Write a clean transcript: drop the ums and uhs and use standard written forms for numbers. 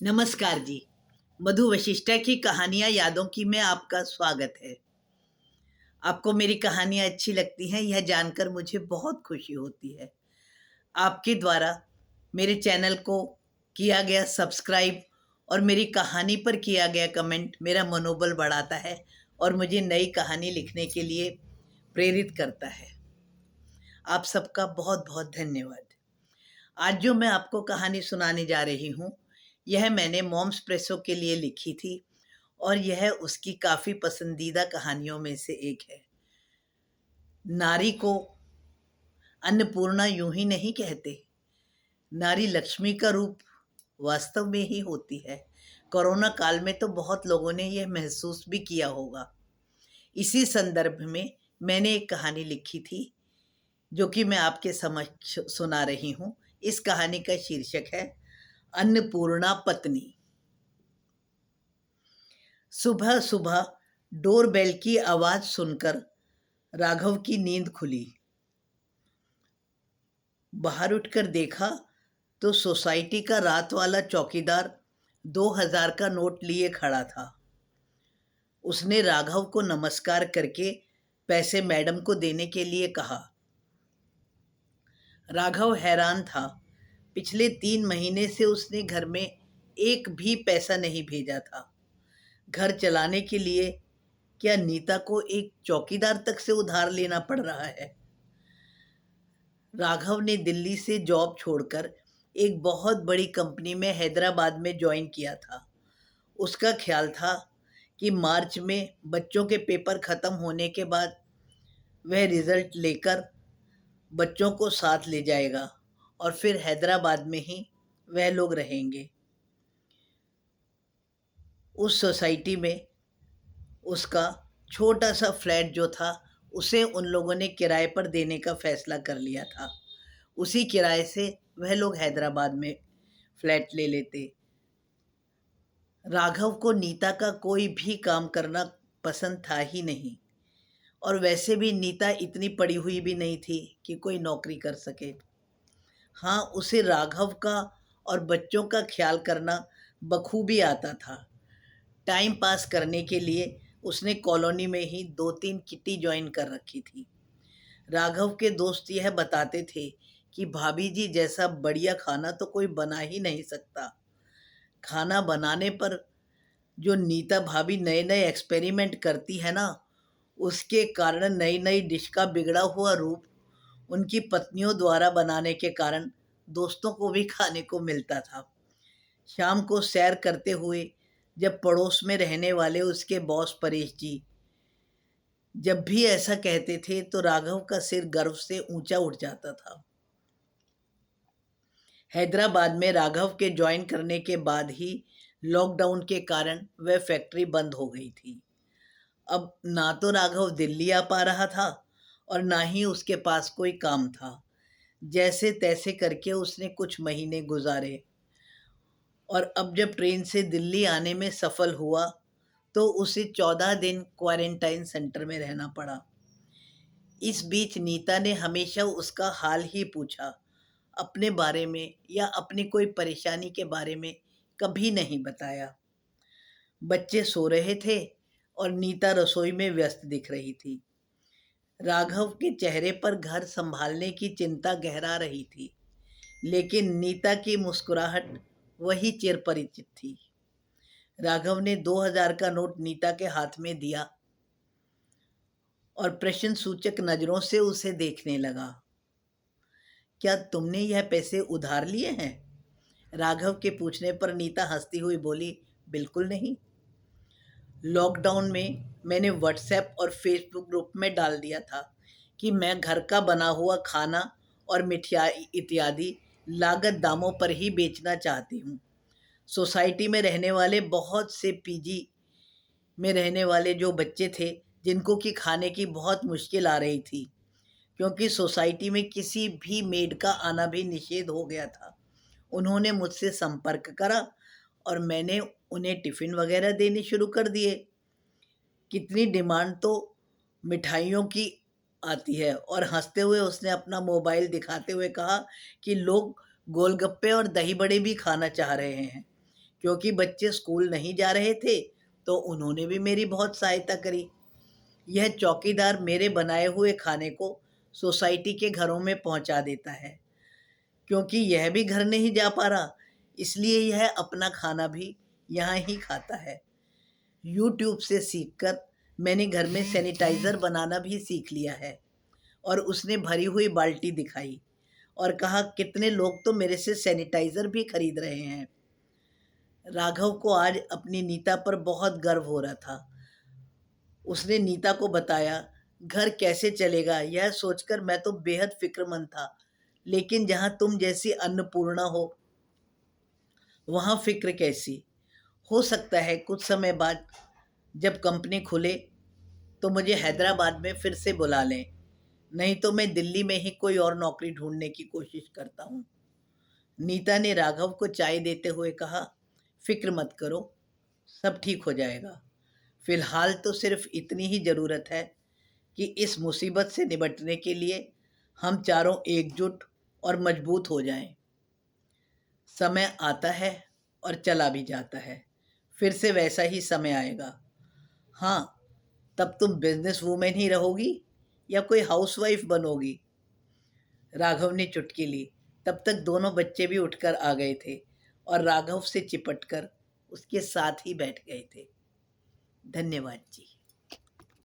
नमस्कार जी। मधु वशिष्ठा की कहानियाँ यादों की में आपका स्वागत है। आपको मेरी कहानियाँ अच्छी लगती हैं, यह जानकर मुझे बहुत खुशी होती है। आपके द्वारा मेरे चैनल को किया गया सब्सक्राइब और मेरी कहानी पर किया गया कमेंट मेरा मनोबल बढ़ाता है और मुझे नई कहानी लिखने के लिए प्रेरित करता है। आप सबका बहुत-बहुत धन्यवाद। आज जो मैं आपको कहानी सुनाने जा रही हूँ, यह मैंने मॉम्स प्रेसो के लिए लिखी थी और यह उसकी काफ़ी पसंदीदा कहानियों में से एक है। नारी को अन्नपूर्णा यूं ही नहीं कहते। नारी लक्ष्मी का रूप वास्तव में ही होती है। कोरोना काल में तो बहुत लोगों ने यह महसूस भी किया होगा। इसी संदर्भ में मैंने एक कहानी लिखी थी, जो कि मैं आपके समक्ष सुना रही हूँ। इस कहानी का शीर्षक है अन्नपूर्णा पत्नी। सुबह सुबह डोरबेल की आवाज सुनकर राघव की नींद खुली। बाहर उठकर देखा तो सोसाइटी का रात वाला चौकीदार 2000 का नोट लिए खड़ा था। उसने राघव को नमस्कार करके पैसे मैडम को देने के लिए कहा। राघव हैरान था। पिछले 3 महीने से उसने घर में एक भी पैसा नहीं भेजा था। घर चलाने के लिए क्या नीता को एक चौकीदार तक से उधार लेना पड़ रहा है? राघव ने दिल्ली से जॉब छोड़कर एक बहुत बड़ी कंपनी में हैदराबाद में ज्वाइन किया था। उसका ख्याल था कि मार्च में बच्चों के पेपर ख़त्म होने के बाद वह रिज़ल्ट लेकर बच्चों को साथ ले जाएगा और फिर हैदराबाद में ही वह लोग रहेंगे। उस सोसाइटी में उसका छोटा सा फ्लैट जो था, उसे उन लोगों ने किराए पर देने का फैसला कर लिया था। उसी किराए से वह लोग हैदराबाद में फ्लैट ले लेते। राघव को नीता का कोई भी काम करना पसंद था ही नहीं, और वैसे भी नीता इतनी पढ़ी हुई भी नहीं थी कि कोई नौकरी कर सके। हाँ, उसे राघव का और बच्चों का ख्याल करना बखूबी आता था। टाइम पास करने के लिए उसने कॉलोनी में ही 2-3 किटी ज्वाइन कर रखी थी। राघव के दोस्त यह बताते थे कि भाभी जी जैसा बढ़िया खाना तो कोई बना ही नहीं सकता। खाना बनाने पर जो नीता भाभी नए नए एक्सपेरिमेंट करती है ना, उसके कारण नई नई डिश का बिगड़ा हुआ रूप उनकी पत्नियों द्वारा बनाने के कारण दोस्तों को भी खाने को मिलता था। शाम को सैर करते हुए जब पड़ोस में रहने वाले उसके बॉस परेश जी जब भी ऐसा कहते थे तो राघव का सिर गर्व से ऊंचा उठ जाता था। हैदराबाद में राघव के ज्वाइन करने के बाद ही लॉकडाउन के कारण वह फैक्ट्री बंद हो गई थी। अब ना तो राघव दिल्ली आ पा रहा था और ना ही उसके पास कोई काम था। जैसे तैसे करके उसने कुछ महीने गुजारे और अब जब ट्रेन से दिल्ली आने में सफल हुआ तो उसे 14 दिन क्वारंटाइन सेंटर में रहना पड़ा। इस बीच नीता ने हमेशा उसका हाल ही पूछा, अपने बारे में या अपनी कोई परेशानी के बारे में कभी नहीं बताया। बच्चे सो रहे थे और नीता रसोई में व्यस्त दिख रही थी। राघव के चेहरे पर घर संभालने की चिंता गहरा रही थी, लेकिन नीता की मुस्कुराहट वही चिरपरिचित थी। राघव ने 2000 का नोट नीता के हाथ में दिया और प्रश्न सूचक नजरों से उसे देखने लगा। क्या तुमने यह पैसे उधार लिए हैं? राघव के पूछने पर नीता हंसती हुई बोली, बिल्कुल नहीं। लॉकडाउन में मैंने व्हाट्सएप और फेसबुक ग्रुप में डाल दिया था कि मैं घर का बना हुआ खाना और मिठाई इत्यादि लागत दामों पर ही बेचना चाहती हूँ। सोसाइटी में रहने वाले बहुत से पीजी में रहने वाले जो बच्चे थे, जिनको कि खाने की बहुत मुश्किल आ रही थी, क्योंकि सोसाइटी में किसी भी मेड का आना भी निषेध हो गया था। उन्होंने मुझसे संपर्क करा और मैंने उन्हें टिफ़िन वगैरह देने शुरू कर दिए। कितनी डिमांड तो मिठाइयों की आती है। और हंसते हुए उसने अपना मोबाइल दिखाते हुए कहा कि लोग गोलगप्पे और दही बड़े भी खाना चाह रहे हैं। क्योंकि बच्चे स्कूल नहीं जा रहे थे, तो उन्होंने भी मेरी बहुत सहायता करी। यह चौकीदार मेरे बनाए हुए खाने को सोसाइटी के घरों में पहुंचा देता है। क्योंकि यह भी घर नहीं जा पा रहा, इसलिए यह अपना खाना भी यहाँ ही खाता है। यूट्यूब से सीखकर मैंने घर में सैनिटाइज़र बनाना भी सीख लिया है। और उसने भरी हुई बाल्टी दिखाई और कहा, कितने लोग तो मेरे से सैनिटाइज़र भी खरीद रहे हैं। राघव को आज अपनी नीता पर बहुत गर्व हो रहा था। उसने नीता को बताया, घर कैसे चलेगा यह सोचकर मैं तो बेहद फिक्रमंद था, लेकिन जहाँ तुम जैसी अन्नपूर्णा हो वहाँ फिक्र कैसी। हो सकता है कुछ समय बाद जब कंपनी खुले तो मुझे हैदराबाद में फिर से बुला लें, नहीं तो मैं दिल्ली में ही कोई और नौकरी ढूंढने की कोशिश करता हूँ। नीता ने राघव को चाय देते हुए कहा, फिक्र मत करो, सब ठीक हो जाएगा। फिलहाल तो सिर्फ इतनी ही ज़रूरत है कि इस मुसीबत से निपटने के लिए हम चारों एकजुट और मजबूत हो जाएं। समय आता है और चला भी जाता है, फिर से वैसा ही समय आएगा। हाँ, तब तुम बिजनेस वूमेन ही रहोगी या कोई हाउसवाइफ बनोगी। राघव ने चुटकी ली। तब तक दोनों बच्चे भी उठकर आ गए थे और राघव से चिपटकर उसके साथ ही बैठ गए थे। धन्यवाद जी।